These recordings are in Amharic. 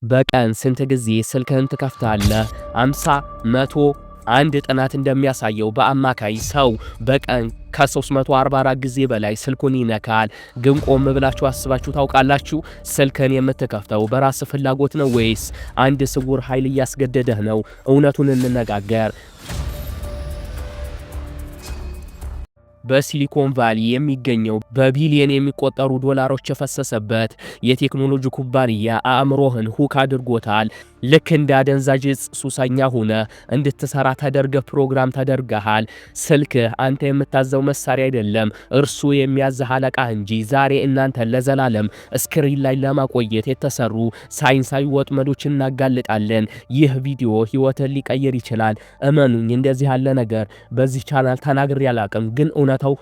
በቀን ስንት ጊዜ ስልክህን ትከፍታለህ? 50፣ 100። አንድ ጥናት እንደሚያሳየው በአማካይ ሰው በቀን ከ344 ጊዜ በላይ ስልኩን ይነካል። ግን ቆም ብላችሁ አስባችሁ ታውቃላችሁ? ስልክን የምትከፍተው በራስ ፍላጎት ነው ወይስ አንድ ስውር ኃይል እያስገደደህ ነው? እውነቱን እንነጋገር። በሲሊኮን ቫሊ የሚገኘው በቢሊየን የሚቆጠሩ ዶላሮች የፈሰሰበት የቴክኖሎጂ ኩባንያ አእምሮህን ሁክ አድርጎታል። ልክ እንደ አደንዛዥ ዕፅ ሱሰኛ ሆነ እንድትሰራ ተደርገህ ፕሮግራም ተደርገሃል። ስልክህ አንተ የምታዘው መሳሪያ አይደለም፣ እርሱ የሚያዝህ አለቃህ እንጂ። ዛሬ እናንተን ለዘላለም ስክሪን ላይ ለማቆየት የተሰሩ ሳይንሳዊ ወጥመዶችን እናጋልጣለን። ይህ ቪዲዮ ህይወትን ሊቀይር ይችላል። እመኑኝ፣ እንደዚህ ያለ ነገር በዚህ ቻናል ተናግሬ አላቅም፣ ግን እውነታው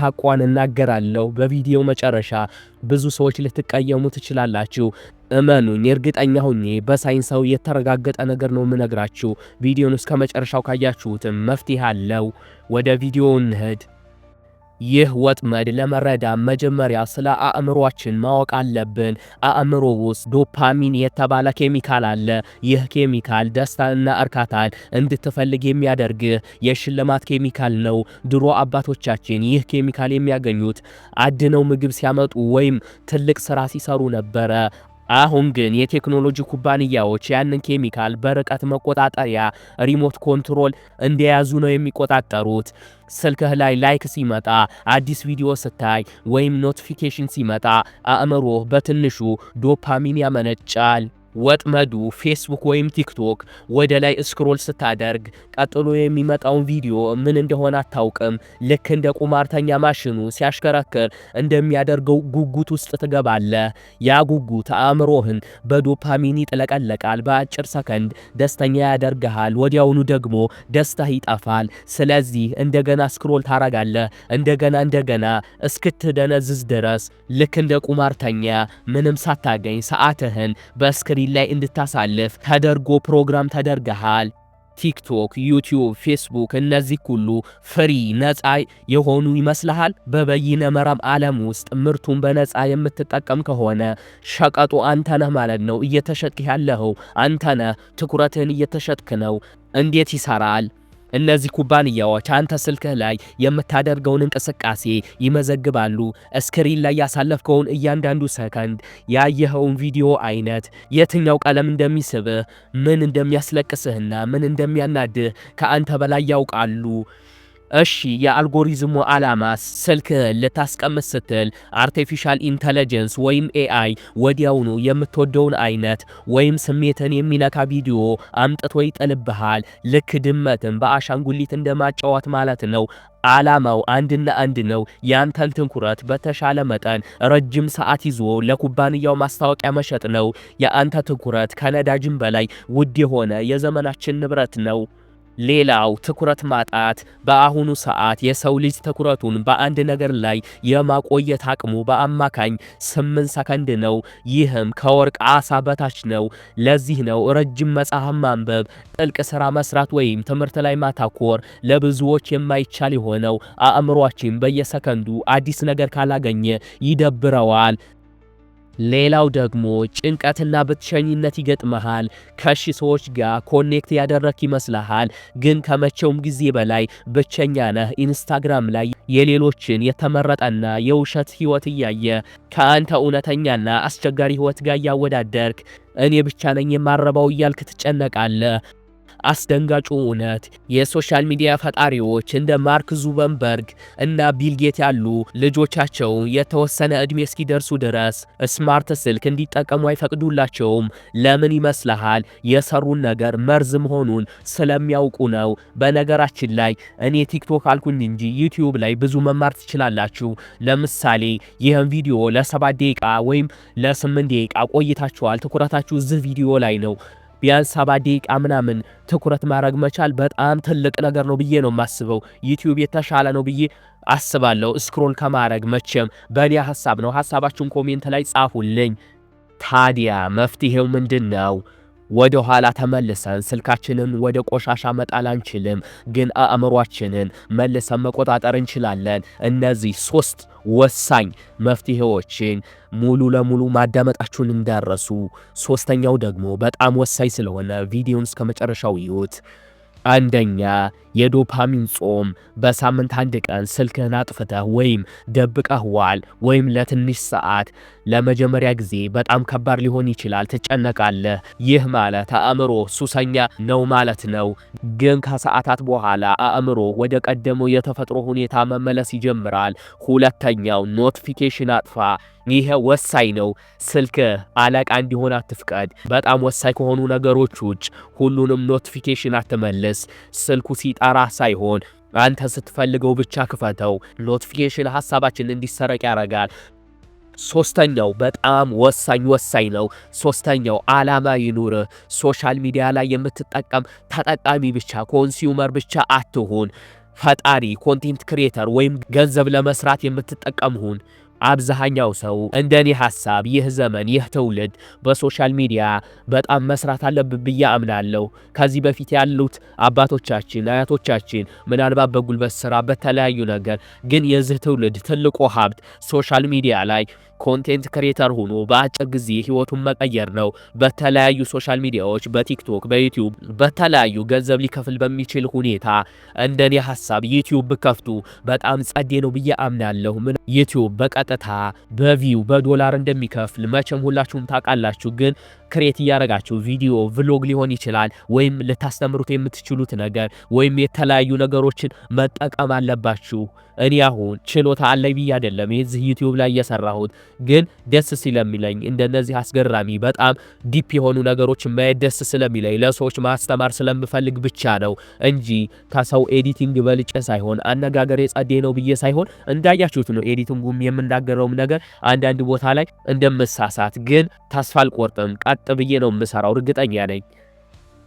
ሐቋን እናገራለሁ። በቪዲዮ መጨረሻ ብዙ ሰዎች ልትቀየሙ ትችላላችሁ። እመኑኝ፣ እርግጠኛ ሆኜ በሳይንሳዊ የተረጋገጠ ነገር ነው የምነግራችሁ። ቪዲዮን እስከ መጨረሻው ካያችሁትም መፍትሄ አለው። ወደ ቪዲዮው እንሂድ። ይህ ወጥመድ ለመረዳት መጀመሪያ ስለ አእምሮአችን ማወቅ አለብን። አእምሮ ውስጥ ዶፓሚን የተባለ ኬሚካል አለ። ይህ ኬሚካል ደስታንና እርካታን እንድትፈልግ የሚያደርግህ የሽልማት ኬሚካል ነው። ድሮ አባቶቻችን ይህ ኬሚካል የሚያገኙት አድነው ምግብ ሲያመጡ ወይም ትልቅ ስራ ሲሰሩ ነበረ። አሁን ግን የቴክኖሎጂ ኩባንያዎች ያንን ኬሚካል በርቀት መቆጣጠሪያ ሪሞት ኮንትሮል እንደያዙ ነው የሚቆጣጠሩት። ስልክህ ላይ ላይክ ሲመጣ፣ አዲስ ቪዲዮ ስታይ ወይም ኖቲፊኬሽን ሲመጣ አእምሮህ በትንሹ ዶፓሚን ያመነጫል። ወጥመዱ ፌስቡክ ወይም ቲክቶክ ወደ ላይ ስክሮል ስታደርግ ቀጥሎ የሚመጣውን ቪዲዮ ምን እንደሆነ አታውቅም። ልክ እንደ ቁማርተኛ ማሽኑ ሲያሽከረክር እንደሚያደርገው ጉጉት ውስጥ ትገባለህ። ያ ጉጉት አእምሮህን በዶፓሚን ይጥለቀለቃል። በአጭር ሰከንድ ደስተኛ ያደርግሃል። ወዲያውኑ ደግሞ ደስታህ ይጠፋል። ስለዚህ እንደገና ስክሮል ታረጋለህ፣ እንደገና እስክትደነዝዝ ድረስ። ልክ እንደ ቁማርተኛ ምንም ሳታገኝ ሰዓትህን በስክሪን ላይ እንድታሳልፍ ተደርጎ ፕሮግራም ተደርገሃል። ቲክቶክ፣ ዩቲዩብ፣ ፌስቡክ እነዚህ ሁሉ ፍሪ ነፃ የሆኑ ይመስልሃል? በበይነ መረብ ዓለም ውስጥ ምርቱን በነፃ የምትጠቀም ከሆነ ሸቀጡ አንተ ነህ ማለት ነው። እየተሸጥክ ያለኸው አንተ ነህ። ትኩረትህን እየተሸጥክ ነው። እንዴት ይሰራል? እነዚህ ኩባንያዎች አንተ ስልክህ ላይ የምታደርገውን እንቅስቃሴ ይመዘግባሉ። ስክሪን ላይ ያሳለፍከውን እያንዳንዱ ሰከንድ፣ ያየኸውን ቪዲዮ አይነት፣ የትኛው ቀለም እንደሚስብህ፣ ምን እንደሚያስለቅስህና ምን እንደሚያናድህ ከአንተ በላይ ያውቃሉ። እሺ፣ የአልጎሪዝሙ ዓላማስ? ስልክህን ልታስቀምጥ ስትል አርቲፊሻል ኢንተለጀንስ ወይም ኤአይ ወዲያውኑ የምትወደውን አይነት ወይም ስሜትን የሚነካ ቪዲዮ አምጥቶ ይጥልብሃል። ልክ ድመትን በአሻንጉሊት እንደማጫወት ማለት ነው። ዓላማው አንድና አንድ ነው። ያንተን ትኩረት በተሻለ መጠን ረጅም ሰዓት ይዞ ለኩባንያው ማስታወቂያ መሸጥ ነው። የአንተ ትኩረት ከነዳጅም በላይ ውድ የሆነ የዘመናችን ንብረት ነው። ሌላው ትኩረት ማጣት። በአሁኑ ሰዓት የሰው ልጅ ትኩረቱን በአንድ ነገር ላይ የማቆየት አቅሙ በአማካኝ 8 ሰከንድ ነው። ይህም ከወርቅ ዓሣ በታች ነው። ለዚህ ነው ረጅም መጽሐፍ ማንበብ፣ ጥልቅ ሥራ መስራት ወይም ትምህርት ላይ ማተኮር ለብዙዎች የማይቻል የሆነው። አእምሯችን በየሰከንዱ አዲስ ነገር ካላገኘ ይደብረዋል። ሌላው ደግሞ ጭንቀትና ብቸኝነት ይገጥመሃል። ከሺህ ሰዎች ጋር ኮኔክት ያደረክ ይመስልሃል፣ ግን ከመቼውም ጊዜ በላይ ብቸኛ ነህ። ኢንስታግራም ላይ የሌሎችን የተመረጠና የውሸት ህይወት እያየ ከአንተ እውነተኛና አስቸጋሪ ህይወት ጋር እያወዳደርክ እኔ ብቻ ነኝ የማረባው እያልክ ትጨነቃለህ። አስደንጋጩ እውነት የሶሻል ሚዲያ ፈጣሪዎች እንደ ማርክ ዙከርበርግ እና ቢል ጌት ያሉ ልጆቻቸው የተወሰነ ዕድሜ እስኪደርሱ ድረስ ስማርት ስልክ እንዲጠቀሙ አይፈቅዱላቸውም። ለምን ይመስልሃል? የሰሩን ነገር መርዝ መሆኑን ስለሚያውቁ ነው። በነገራችን ላይ እኔ ቲክቶክ አልኩኝ እንጂ ዩቲዩብ ላይ ብዙ መማር ትችላላችሁ። ለምሳሌ ይህን ቪዲዮ ለ7 ደቂቃ ወይም ለ8 ደቂቃ ቆይታችኋል። ትኩረታችሁ እዚህ ቪዲዮ ላይ ነው። ቢያንስ 7 ደቂቃ ምናምን ትኩረት ማድረግ መቻል በጣም ትልቅ ነገር ነው ብዬ ነው የማስበው። ዩቲዩብ የተሻለ ነው ብዬ አስባለሁ ስክሮል ከማድረግ። መቼም በእኔ ሐሳብ ነው። ሐሳባችሁን ኮሜንት ላይ ጻፉልኝ። ታዲያ መፍትሄው ምንድነው? ወደ ኋላ ተመልሰን ስልካችንን ወደ ቆሻሻ መጣል አንችልም፣ ግን አእምሯችንን መልሰን መቆጣጠር እንችላለን። እነዚህ 3 ወሳኝ መፍትሄዎችን ሙሉ ለሙሉ ማዳመጣችሁን እንዳረሱ። ሶስተኛው ደግሞ በጣም ወሳኝ ስለሆነ ቪዲዮውን እስከመጨረሻው ይዩት። አንደኛ የዶፓሚን ጾም። በሳምንት አንድ ቀን ስልክህን አጥፍተህ ወይም ደብቀህ ዋል፣ ወይም ለትንሽ ሰዓት። ለመጀመሪያ ጊዜ በጣም ከባድ ሊሆን ይችላል፣ ትጨነቃለህ። ይህ ማለት አእምሮ ሱሰኛ ነው ማለት ነው። ግን ከሰዓታት በኋላ አእምሮ ወደ ቀደመው የተፈጥሮ ሁኔታ መመለስ ይጀምራል። ሁለተኛው ኖቲፊኬሽን አጥፋ። ይሄ ወሳኝ ነው። ስልክህ አለቃ እንዲሆን አትፍቀድ። በጣም ወሳኝ ከሆኑ ነገሮች ውጭ ሁሉንም ኖቲፊኬሽን አትመልስ። ስልኩ ሲጠራ ሳይሆን አንተ ስትፈልገው ብቻ ክፈተው። ኖቲፊኬሽን ሐሳባችን እንዲሰረቅ ያደርጋል። ሶስተኛው በጣም ወሳኝ ነው። ሶስተኛው ዓላማ ይኑርህ። ሶሻል ሚዲያ ላይ የምትጠቀም ተጠቃሚ ብቻ ኮንሱመር ብቻ አትሁን። ፈጣሪ ኮንቴንት ክሪኤተር ወይም ገንዘብ ለመስራት የምትጠቀም ሁን። አብዛኛው ሰው እንደኔ ሐሳብ ይህ ዘመን ይህ ትውልድ በሶሻል ሚዲያ በጣም መስራት አለብን ብዬ አምናለሁ። ከዚህ በፊት ያሉት አባቶቻችን አያቶቻችን ምናልባት በጉልበት ስራ በተለያዩ ነገር፣ ግን የዚህ ትውልድ ትልቁ ሀብት ሶሻል ሚዲያ ላይ ኮንቴንት ክሬተር ሆኖ በአጭር ጊዜ ህይወቱን መቀየር ነው። በተለያዩ ሶሻል ሚዲያዎች በቲክቶክ በዩቲዩብ በተለያዩ ገንዘብ ሊከፍል በሚችል ሁኔታ እንደኔ ሐሳብ ዩቲዩብ ብከፍቱ በጣም ጸዴ ነው ብዬ አምናለሁ። ምን ዩቲዩብ በቀጥታ በቪው በዶላር እንደሚከፍል መቼም ሁላችሁም ታውቃላችሁ። ግን ክሬት እያደረጋችሁ ቪዲዮ ቭሎግ ሊሆን ይችላል፣ ወይም ልታስተምሩት የምትችሉት ነገር ወይም የተለያዩ ነገሮችን መጠቀም አለባችሁ። እኔ አሁን ችሎታ አለኝ ብዬ አይደለም የዚህ ዩቲዩብ ላይ እየሰራሁት፣ ግን ደስ ስለሚለኝ እንደነዚህ አስገራሚ በጣም ዲፕ የሆኑ ነገሮችን ማየት ደስ ስለሚለኝ ለሰዎች ማስተማር ስለምፈልግ ብቻ ነው እንጂ ከሰው ኤዲቲንግ በልጬ ሳይሆን አነጋገር የጸዴ ነው ብዬ ሳይሆን እንዳያችሁት ነው። ኤዲቲንጉም የምናገረውም ነገር አንዳንድ ቦታ ላይ እንደምሳሳት፣ ግን ተስፋ አልቆርጥም። ቀጥ ብዬ ነው የምሰራው፣ እርግጠኛ ነኝ።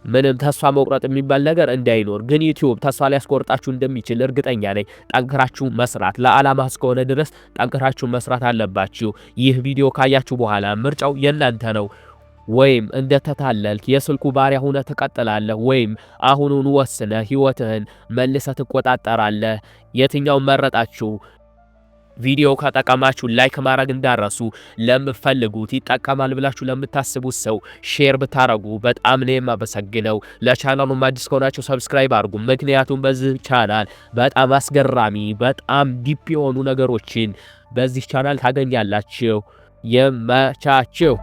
ምንም ተስፋ መቁረጥ የሚባል ነገር እንዳይኖር፣ ግን ዩቲዩብ ተስፋ ሊያስቆርጣችሁ እንደሚችል እርግጠኛ ነኝ። ጠንክራችሁ መስራት ለዓላማ እስከሆነ ድረስ ጠንክራችሁ መስራት አለባችሁ። ይህ ቪዲዮ ካያችሁ በኋላ ምርጫው የእናንተ ነው። ወይም እንደተታለልክ የስልኩ ባሪያ ሆነ ትቀጥላለህ፣ ወይም አሁኑን ወስነህ ህይወትህን መልሰህ ትቆጣጠራለህ። የትኛውን መረጣችሁ? ቪዲዮ ከጠቀማችሁ ላይክ ማድረግ እንዳረሱ። ለምትፈልጉት ይጠቀማል ብላችሁ ለምታስቡት ሰው ሼር ብታረጉ በጣም ነው የማመሰግነው። ለቻናሉ አዲስ ከሆናችሁ ሰብስክራይብ አድርጉ። ምክንያቱም በዚህ ቻናል በጣም አስገራሚ በጣም ዲፕ የሆኑ ነገሮችን በዚህ ቻናል ታገኛላችሁ። የመቻችሁ